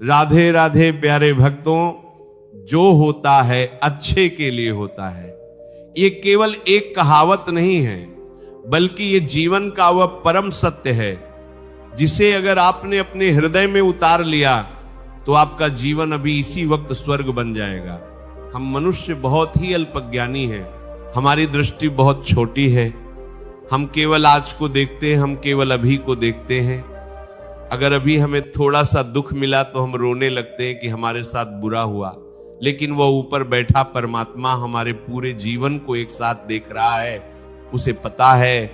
राधे राधे प्यारे भक्तों, जो होता है अच्छे के लिए होता है। ये केवल एक कहावत नहीं है, बल्कि ये जीवन का वह परम सत्य है जिसे अगर आपने अपने हृदय में उतार लिया तो आपका जीवन अभी इसी वक्त स्वर्ग बन जाएगा। हम मनुष्य बहुत ही अल्पज्ञानी हैं, हमारी दृष्टि बहुत छोटी है। हम केवल आज को देखते हैं, हम केवल अभी को देखते हैं। अगर अभी हमें थोड़ा सा दुख मिला तो हम रोने लगते हैं कि हमारे साथ बुरा हुआ, लेकिन वह ऊपर बैठा परमात्मा हमारे पूरे जीवन को एक साथ देख रहा है। उसे पता है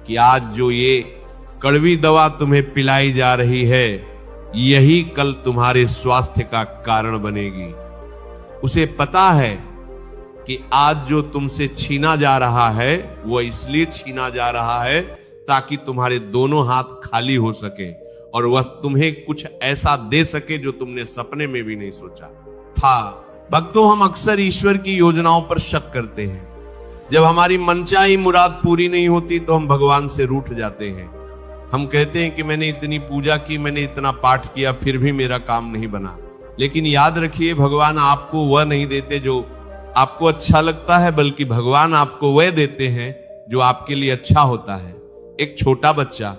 कि आज जो ये कड़वी दवा तुम्हें पिलाई जा रही है, यही कल तुम्हारे स्वास्थ्य का कारण बनेगी। उसे पता है कि आज जो तुमसे छीना जा रहा है वह इसलिए छीना जा रहा है ताकि तुम्हारे दोनों हाथ खाली हो सके और वह तुम्हें कुछ ऐसा दे सके जो तुमने सपने में भी नहीं सोचा था। भक्तों, हम अक्सर ईश्वर की योजनाओं पर शक करते हैं। जब हमारी मनचाही मुराद पूरी नहीं होती तो हम भगवान से रूठ जाते हैं। हम कहते हैं कि मैंने इतनी पूजा की, मैंने इतना पाठ किया, फिर भी मेरा काम नहीं बना। लेकिन याद रखिए, भगवान आपको वह नहीं देते जो आपको अच्छा लगता है, बल्कि भगवान आपको वह देते हैं जो आपके लिए अच्छा होता है। एक छोटा बच्चा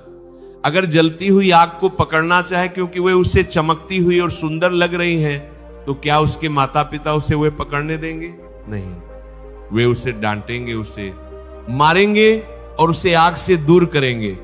अगर जलती हुई आग को पकड़ना चाहे क्योंकि वह उसे चमकती हुई और सुंदर लग रही है, तो क्या उसके माता पिता उसे वे पकड़ने देंगे? नहीं, वे उसे डांटेंगे, उसे मारेंगे और उसे आग से दूर करेंगे।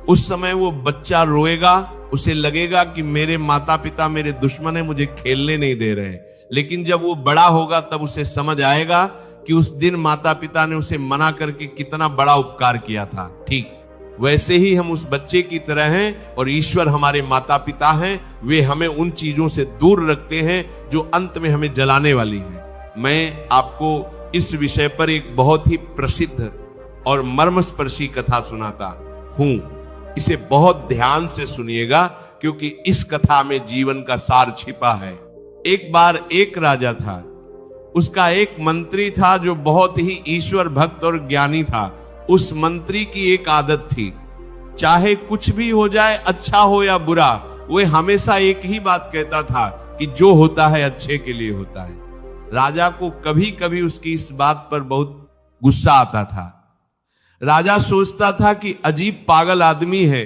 उस समय वो बच्चा रोएगा, उसे लगेगा कि मेरे माता पिता मेरे दुश्मन है, मुझे खेलने नहीं दे रहे। लेकिन जब वो बड़ा होगा तब उसे समझ आएगा कि उस दिन माता पिता ने उसे मना करके कितना बड़ा उपकार किया था। ठीक वैसे ही हम उस बच्चे की तरह हैं और ईश्वर हमारे माता पिता हैं। वे हमें उन चीजों से दूर रखते हैं जो अंत में हमें जलाने वाली हैं। मैं आपको इस विषय पर एक बहुत ही प्रसिद्ध और मर्मस्पर्शी कथा सुनाता हूं। इसे बहुत ध्यान से सुनिएगा क्योंकि इस कथा में जीवन का सार छिपा है। एक बार एक राजा था, उसका एक मंत्री था जो बहुत ही ईश्वर भक्त और ज्ञानी था। उस मंत्री की एक आदत थी, चाहे कुछ भी हो जाए, अच्छा हो या बुरा, वह हमेशा एक ही बात कहता था कि जो होता है अच्छे के लिए होता है। राजा को कभी कभी उसकी इस बात पर बहुत गुस्सा आता था। राजा सोचता था कि अजीब पागल आदमी है,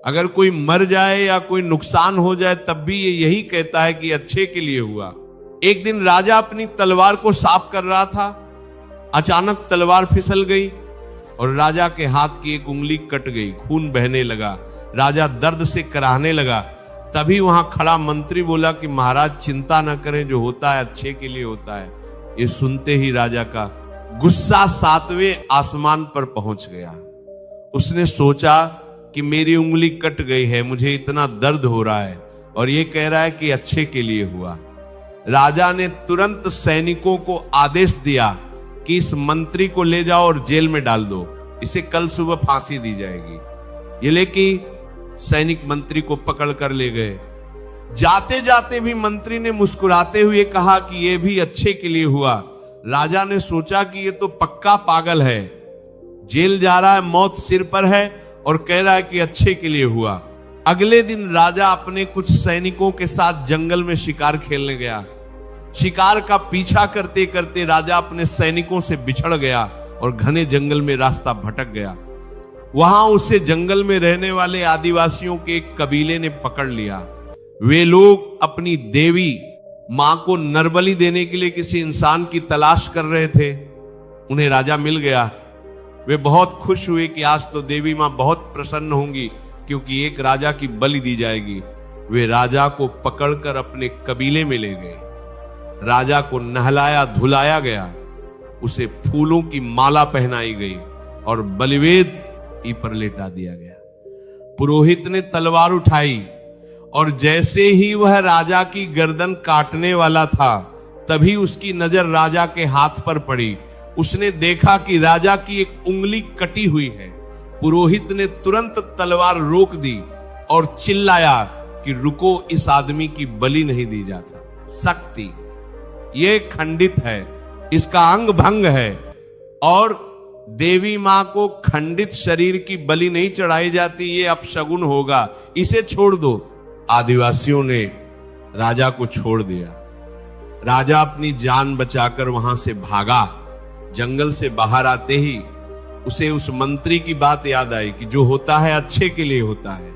अगर कोई मर जाए या कोई नुकसान हो जाए तब भी ये यही कहता है कि अच्छे के लिए हुआ। एक दिन राजा अपनी तलवार को साफ कर रहा था, अचानक तलवार फिसल गई और राजा के हाथ की एक उंगली कट गई, खून बहने लगा। राजा दर्द से कराहने लगा। तभी वहां खड़ा मंत्री बोला कि महाराज चिंता न करें, जो होता है अच्छे के लिए होता है। ये सुनते ही राजा का गुस्सा 7वें आसमान पर पहुंच गया। उसने सोचा कि मेरी उंगली कट गई है, मुझे इतना दर्द हो रहा है और ये कह रहा है कि अच्छे के लिए हुआ। राजा ने तुरंत सैनिकों को आदेश दिया कि इस मंत्री को ले जाओ और जेल में डाल दो, इसे कल सुबह फांसी दी जाएगी। ये लेके सैनिक मंत्री को पकड़ कर ले गए। जाते जाते भी मंत्री ने मुस्कुराते हुए कहा कि यह भी अच्छे के लिए हुआ। राजा ने सोचा कि ये तो पक्का पागल है, जेल जा रहा है, मौत सिर पर है और कह रहा है कि अच्छे के लिए हुआ। अगले दिन राजा अपने कुछ सैनिकों के साथ जंगल में शिकार खेलने गया। शिकार का पीछा करते करते राजा अपने सैनिकों से बिछड़ गया और घने जंगल में रास्ता भटक गया। वहां उसे जंगल में रहने वाले आदिवासियों के एक कबीले ने पकड़ लिया। वे लोग अपनी देवी मां को नरबली देने के लिए किसी इंसान की तलाश कर रहे थे। उन्हें राजा मिल गया। वे बहुत खुश हुए कि आज तो देवी मां बहुत प्रसन्न होंगी क्योंकि एक राजा की बलि दी जाएगी। वे राजा को पकड़कर अपने कबीले में ले गए। राजा को नहलाया धुलाया गया, उसे फूलों की माला पहनाई गई और बलिवेदी पर लेटा दिया गया। पुरोहित ने तलवार उठाई और जैसे ही वह राजा की गर्दन काटने वाला था तभी उसकी नजर राजा के हाथ पर पड़ी। उसने देखा कि राजा की एक उंगली कटी हुई है। पुरोहित ने तुरंत तलवार रोक दी और चिल्लाया कि रुको, इस आदमी की बलि नहीं दी जाता। शक्ति ये खंडित है, इसका अंग भंग है और देवी मां को खंडित शरीर की बलि नहीं चढ़ाई जाती, ये अपशगुन होगा, इसे छोड़ दो। आदिवासियों ने राजा को छोड़ दिया। राजा अपनी जान बचाकर वहां से भागा। जंगल से बाहर आते ही उसे उस मंत्री की बात याद आई कि जो होता है अच्छे के लिए होता है।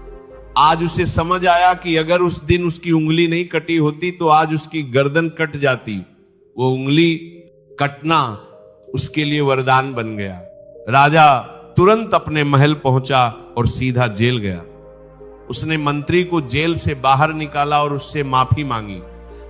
आज उसे समझ आया कि अगर उस दिन उसकी उंगली नहीं कटी होती तो आज उसकी गर्दन कट जाती। वो उंगली कटना उसके लिए वरदान बन गया। राजा तुरंत अपने महल पहुंचा और सीधा जेल गया। उसने मंत्री को जेल से बाहर निकाला और उससे माफी मांगी।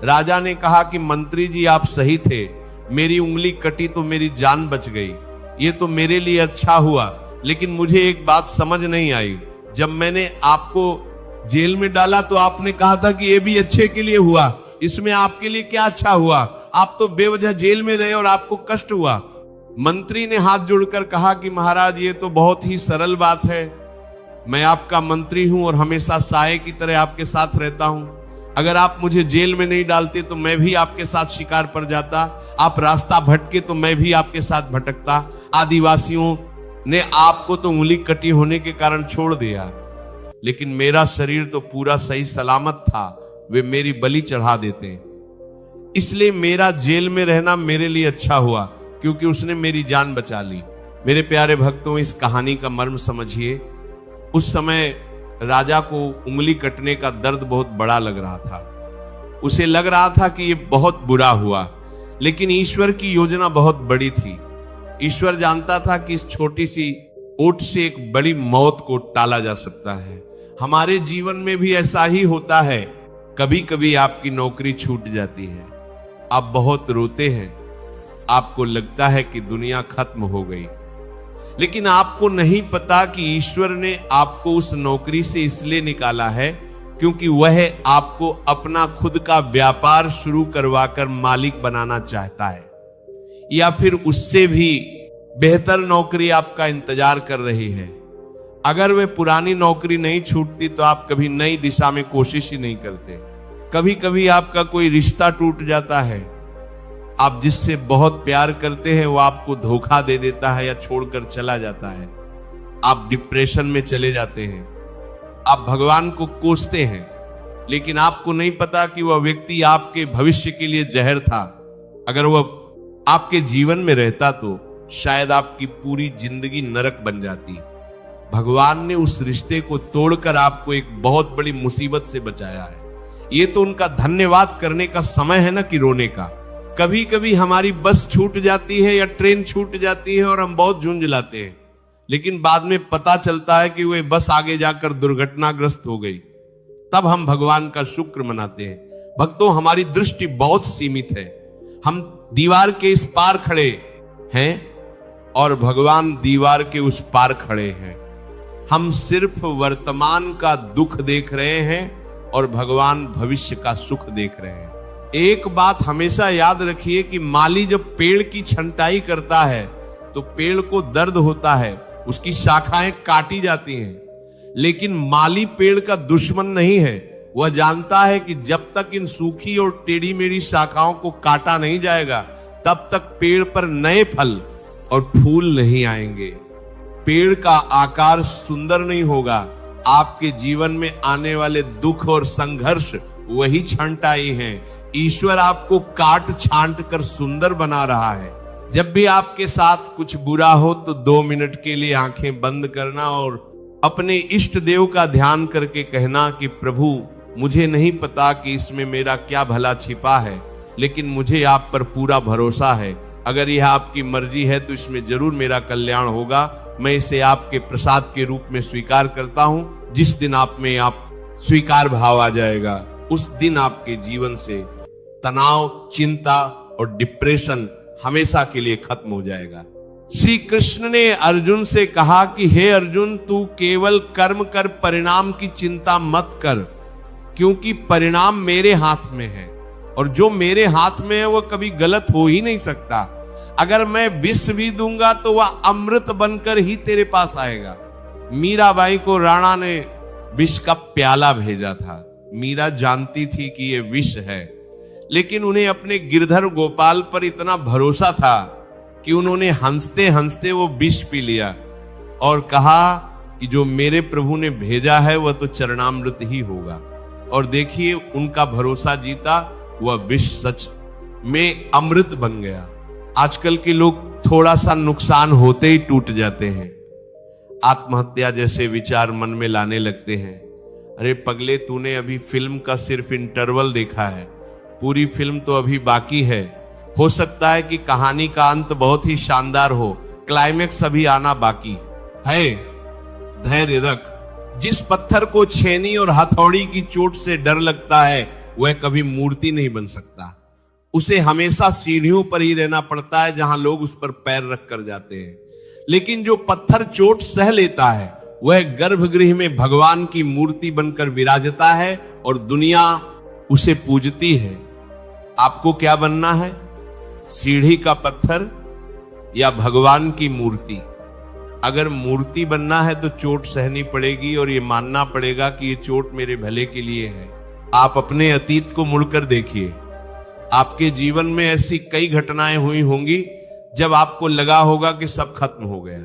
राजा ने कहा कि मंत्री जी आप सही थे, मेरी उंगली कटी तो मेरी जान बच गई, ये तो मेरे लिए अच्छा हुआ, लेकिन मुझे एक बात समझ नहीं आई। जब मैंने आपको जेल में डाला तो आपने कहा था कि ये भी अच्छे के लिए हुआ, इसमें आपके लिए क्या अच्छा हुआ? आप तो बेवजह जेल में रहे और आपको कष्ट हुआ। मंत्री ने हाथ जोड़कर कहा कि महाराज ये तो बहुत ही सरल बात है, मैं आपका मंत्री हूं और हमेशा साये की तरह आपके साथ रहता हूं। अगर आप मुझे जेल में नहीं डालते तो मैं भी आपके साथ शिकार पर जाता, आप रास्ता भटके तो मैं भी आपके साथ भटकता। आदिवासियों ने आपको तो उंगली कटी होने के कारण छोड़ दिया, लेकिन मेरा शरीर तो पूरा सही सलामत था, वे मेरी बलि चढ़ा देते। इसलिए मेरा जेल में रहना मेरे लिए अच्छा हुआ, क्योंकि उसने मेरी जान बचा ली। मेरे प्यारे भक्तों, इस कहानी का मर्म समझिए। उस समय राजा को उंगली कटने का दर्द बहुत बड़ा लग रहा था। उसे लग रहा था कि ये बहुत बुरा हुआ, लेकिन ईश्वर की योजना बहुत बड़ी थी। ईश्वर जानता था कि इस छोटी सी ओट से एक बड़ी मौत को टाला जा सकता है। हमारे जीवन में भी ऐसा ही होता है। कभी कभी आपकी नौकरी छूट जाती है, आप बहुत रोते हैं, आपको लगता है कि दुनिया खत्म हो गई, लेकिन आपको नहीं पता कि ईश्वर ने आपको उस नौकरी से इसलिए निकाला है क्योंकि वह आपको अपना खुद का व्यापार शुरू करवाकर मालिक बनाना चाहता है, या फिर उससे भी बेहतर नौकरी आपका इंतजार कर रही है। अगर वे पुरानी नौकरी नहीं छूटती तो आप कभी नई दिशा में कोशिश ही नहीं करते। कभी कभी आपका कोई रिश्ता टूट जाता है, आप जिससे बहुत प्यार करते हैं वो आपको धोखा दे देता है या छोड़कर चला जाता है। आप डिप्रेशन में चले जाते हैं, आप भगवान को कोसते हैं, लेकिन आपको नहीं पता कि वह व्यक्ति आपके भविष्य के लिए जहर था। अगर वह आपके जीवन में रहता तो शायद आपकी पूरी जिंदगी नरक बन जाती। भगवान ने उस रिश्ते को तोड़कर आपको एक बहुत बड़ी मुसीबत से बचाया है। ये तो उनका धन्यवाद करने का समय है ना कि रोने का। कभी कभी हमारी बस छूट जाती है या ट्रेन छूट जाती है और हम बहुत झुंझलाते हैं, लेकिन बाद में पता चलता है कि वह बस आगे जाकर दुर्घटनाग्रस्त हो गई। तब हम भगवान का शुक्र मनाते हैं। भक्तों, हमारी दृष्टि बहुत सीमित है। हम दीवार के इस पार खड़े हैं और भगवान दीवार के उस पार खड़े हैं। हम सिर्फ वर्तमान का दुख देख रहे हैं और भगवान भविष्य का सुख देख रहे हैं। एक बात हमेशा याद रखिए कि माली जब पेड़ की छंटाई करता है तो पेड़ को दर्द होता है, उसकी शाखाएं काटी जाती हैं, लेकिन माली पेड़ का दुश्मन नहीं है। वह जानता है कि जब तक इन सूखी और टेढ़ी मेढ़ी शाखाओं को काटा नहीं जाएगा तब तक पेड़ पर नए फल और फूल नहीं आएंगे। पेड़ का आकार सुंदर नहीं होगा, आपके जीवन में आने वाले दुख और संघर्ष वही छंटाई हैं। ईश्वर आपको काट छांट कर सुंदर बना रहा है। जब भी आपके साथ कुछ बुरा हो तो 2 मिनट के लिए आंखें बंद करना और अपने इष्ट देव का ध्यान करके कहना कि प्रभु, मुझे नहीं पता कि इसमें मेरा क्या भला छिपा है, लेकिन मुझे आप पर पूरा भरोसा है। अगर यह आपकी मर्जी है तो इसमें जरूर मेरा कल्याण होगा। मैं इसे आपके प्रसाद के रूप में स्वीकार करता हूं। जिस दिन आप में आप स्वीकार भाव आ जाएगा, उस दिन आपके जीवन से तनाव, चिंता और डिप्रेशन हमेशा के लिए खत्म हो जाएगा। श्री कृष्ण ने अर्जुन से कहा कि हे अर्जुन, तू केवल कर्म कर, परिणाम की चिंता मत कर, क्योंकि परिणाम मेरे हाथ में है और जो मेरे हाथ में है वह कभी गलत हो ही नहीं सकता। अगर मैं विष भी दूंगा तो वह अमृत बनकर ही तेरे पास आएगा। मीराबाई को राणा ने विष का प्याला भेजा था। मीरा जानती थी कि यह विष है, लेकिन उन्हें अपने गिरधर गोपाल पर इतना भरोसा था कि उन्होंने हंसते हंसते वो विष पी लिया और कहा कि जो मेरे प्रभु ने भेजा है वह तो चरणामृत ही होगा। और देखिए उनका भरोसा जीता, वह विष सच में अमृत बन गया। आजकल के लोग थोड़ा सा नुकसान होते ही टूट जाते हैं, आत्महत्या जैसे विचार मन में लाने लगते हैं। अरे पगले, तूने अभी फिल्म का सिर्फ इंटरवल देखा है, पूरी फिल्म तो अभी बाकी है। हो सकता है कि कहानी का अंत बहुत ही शानदार हो, क्लाइमेक्स अभी आना बाकी है। धैर्य रख। जिस पत्थर को छेनी और हथौड़ी की चोट से डर लगता है वह कभी मूर्ति नहीं बन सकता। उसे हमेशा सीढ़ियों पर ही रहना पड़ता है जहां लोग उस पर पैर रख कर जाते हैं। लेकिन जो पत्थर चोट सह लेता है वह गर्भगृह में भगवान की मूर्ति बनकर विराजता है और दुनिया उसे पूजती है। आपको क्या बनना है? सीढ़ी का पत्थर या भगवान की मूर्ति? अगर मूर्ति बनना है तो चोट सहनी पड़ेगी और ये मानना पड़ेगा कि ये चोट मेरे भले के लिए है। आप अपने अतीत को मुड़कर देखिए। आपके जीवन में ऐसी कई घटनाएं हुई होंगी जब आपको लगा होगा कि सब खत्म हो गया,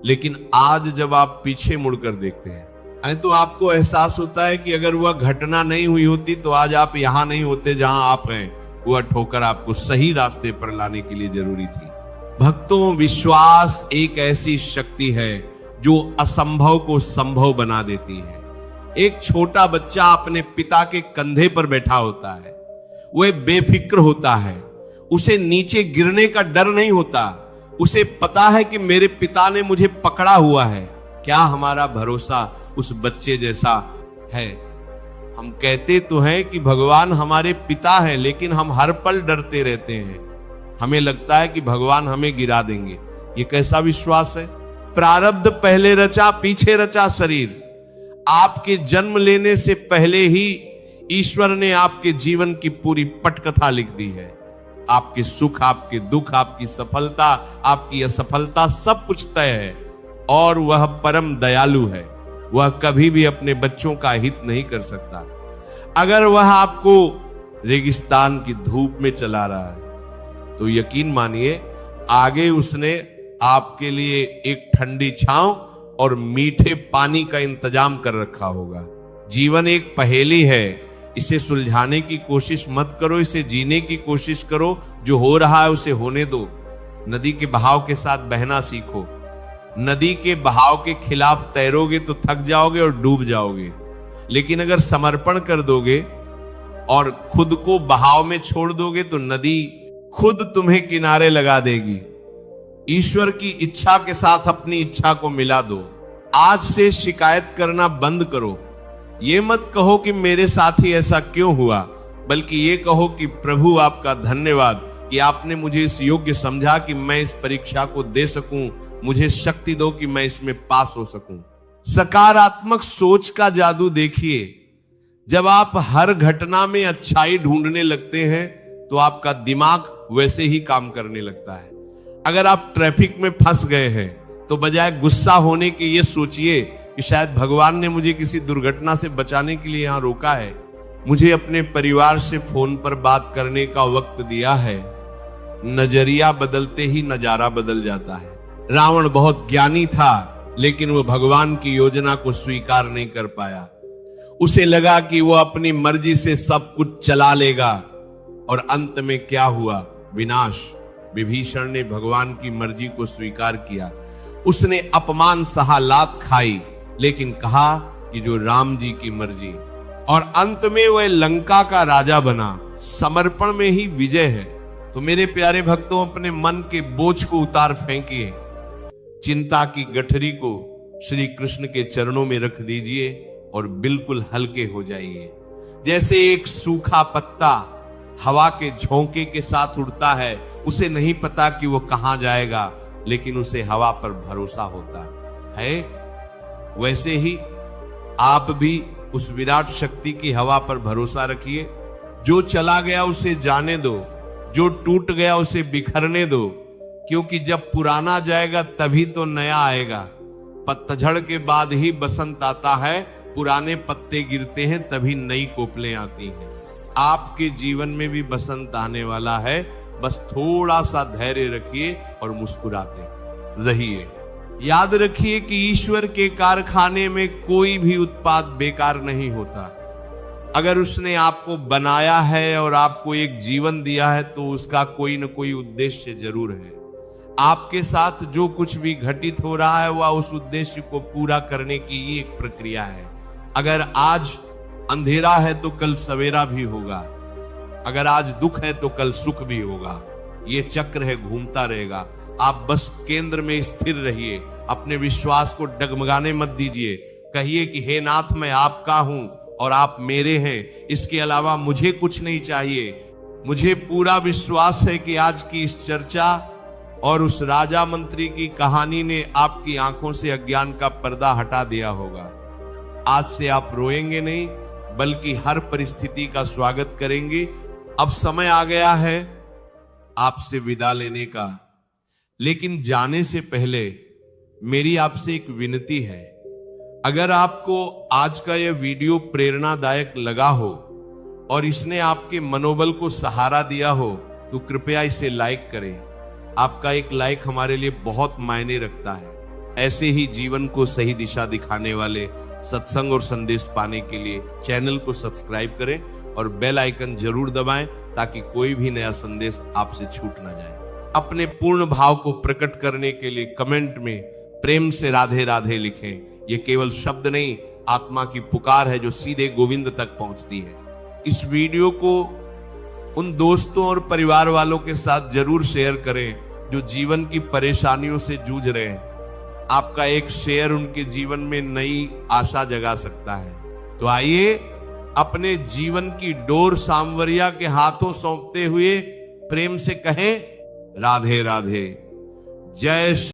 लेकिन आज जब आप पीछे मुड़कर देखते हैं तो आपको एहसास होता है कि अगर वह घटना नहीं हुई होती तो आज आप यहां नहीं होते जहां आप हैं। वह ठोकर आपको सही रास्ते पर लाने के लिए जरूरी थी। भक्तों, विश्वास एक ऐसी शक्ति है जो असंभव को संभव बना देती है। एक छोटा बच्चा अपने पिता के कंधे पर बैठा होता है, वह बेफिक्र होता है, उसे नीचे गिरने का डर नहीं होता। उसे पता है कि मेरे पिता ने मुझे पकड़ा हुआ है। क्या हमारा भरोसा उस बच्चे जैसा है? हम कहते तो हैं कि भगवान हमारे पिता हैं, लेकिन हम हर पल डरते रहते हैं। हमें लगता है कि भगवान हमें गिरा देंगे। ये कैसा विश्वास है? प्रारब्ध पहले रचा पीछे रचा शरीर। आपके जन्म लेने से पहले ही ईश्वर ने आपके जीवन की पूरी पटकथा लिख दी है। आपके सुख, आपके दुख, आपकी सफलता, आपकी असफलता, सब कुछ तय है। और वह परम दयालु है। वह कभी भी अपने बच्चों का हित नहीं कर सकता। अगर वह आपको रेगिस्तान की धूप में चला रहा है तो यकीन मानिए आगे उसने आपके लिए एक ठंडी छांव और मीठे पानी का इंतजाम कर रखा होगा। जीवन एक पहेली है, इसे सुलझाने की कोशिश मत करो, इसे जीने की कोशिश करो। जो हो रहा है उसे होने दो। नदी के बहाव के साथ बहना सीखो। नदी के बहाव के खिलाफ तैरोगे तो थक जाओगे और डूब जाओगे, लेकिन अगर समर्पण कर दोगे और खुद को बहाव में छोड़ दोगे तो नदी खुद तुम्हें किनारे लगा देगी। ईश्वर की इच्छा के साथ अपनी इच्छा को मिला दो। आज से शिकायत करना बंद करो। ये मत कहो कि मेरे साथ ही ऐसा क्यों हुआ, बल्कि ये कहो कि प्रभु आपका धन्यवाद कि आपने मुझे इस योग्य समझा कि मैं इस परीक्षा को दे सकूं। मुझे शक्ति दो कि मैं इसमें पास हो सकूं। सकारात्मक सोच का जादू देखिए। जब आप हर घटना में अच्छाई ढूंढने लगते हैं तो आपका दिमाग वैसे ही काम करने लगता है। अगर आप ट्रैफिक में फंस गए हैं तो बजाय गुस्सा होने के ये सोचिए कि शायद भगवान ने मुझे किसी दुर्घटना से बचाने के लिए यहां रोका है, मुझे अपने परिवार से फोन पर बात करने का वक्त दिया है। नजरिया बदलते ही नजारा बदल जाता है। रावण बहुत ज्ञानी था, लेकिन वह भगवान की योजना को स्वीकार नहीं कर पाया। उसे लगा कि वह अपनी मर्जी से सब कुछ चला लेगा, और अंत में क्या हुआ? विनाश। विभीषण ने भगवान की मर्जी को स्वीकार किया। उसने अपमान सहा, लात खाई, लेकिन कहा कि जो राम जी की मर्जी, और अंत में वह लंका का राजा बना। समर्पण में ही विजय है। तो मेरे प्यारे भक्तों, अपने मन के बोझ को उतार फेंकिए, चिंता की गठरी को श्री कृष्ण के चरणों में रख दीजिए और बिल्कुल हल्के हो जाइए। जैसे एक सूखा पत्ता हवा के झोंके के साथ उड़ता है, उसे नहीं पता कि वो कहां जाएगा, लेकिन उसे हवा पर भरोसा होता है। वैसे ही आप भी उस विराट शक्ति की हवा पर भरोसा रखिए। जो चला गया उसे जाने दो, जो टूट गया उसे बिखरने दो, क्योंकि जब पुराना जाएगा तभी तो नया आएगा। पतझड़ के बाद ही बसंत आता है, पुराने पत्ते गिरते हैं तभी नई कोपलें आती हैं। आपके जीवन में भी बसंत आने वाला है, बस थोड़ा सा धैर्य रखिए और मुस्कुराते रहिए। याद रखिए कि ईश्वर के कारखाने में कोई भी उत्पाद बेकार नहीं होता। अगर उसने आपको बनाया है और आपको एक जीवन दिया है तो उसका कोई न कोई उद्देश्य जरूर है। आपके साथ जो कुछ भी घटित हो रहा है वह उस उद्देश्य को पूरा करने की ही एक प्रक्रिया है। अगर आज अंधेरा है तो कल सवेरा भी होगा, अगर आज दुख है तो कल सुख भी होगा। ये चक्र है, घूमता रहेगा। आप बस केंद्र में स्थिर रहिए, अपने विश्वास को डगमगाने मत दीजिए। कहिए कि हे नाथ, मैं आपका हूं और आप मेरे हैं, इसके अलावा मुझे कुछ नहीं चाहिए। मुझे पूरा विश्वास है कि आज की इस चर्चा और उस राजा मंत्री की कहानी ने आपकी आंखों से अज्ञान का पर्दा हटा दिया होगा। आज से आप रोएंगे नहीं, बल्कि हर परिस्थिति का स्वागत करेंगे। अब समय आ गया है आपसे विदा लेने का, लेकिन जाने से पहले मेरी आपसे एक विनती है। अगर आपको आज का यह वीडियो प्रेरणादायक लगा हो और इसने आपके मनोबल को सहारा दिया हो तो कृपया इसे लाइक करें। आपका एक लाइक हमारे लिए बहुत मायने रखता है। ऐसे ही जीवन को सही दिशा दिखाने वाले सत्संग और संदेश पाने के लिए चैनल को सब्सक्राइब करें और बेल आइकन जरूर दबाएं ताकि कोई भी नया संदेश आपसे छूट ना जाए। अपने पूर्ण भाव को प्रकट करने के लिए कमेंट में प्रेम से राधे राधे लिखें। ये केवल शब्द नहीं, आत्मा की पुकार है जो सीधे गोविंद तक पहुंचती है। इस वीडियो को उन दोस्तों और परिवार वालों के साथ जरूर शेयर करें जो जीवन की परेशानियों से जूझ रहे हैं। आपका एक शेयर उनके जीवन में नई आशा जगा सकता है। तो आइए अपने जीवन की डोर सांवरिया के हाथों सौंपते हुए प्रेम से कहें, राधे राधे। जय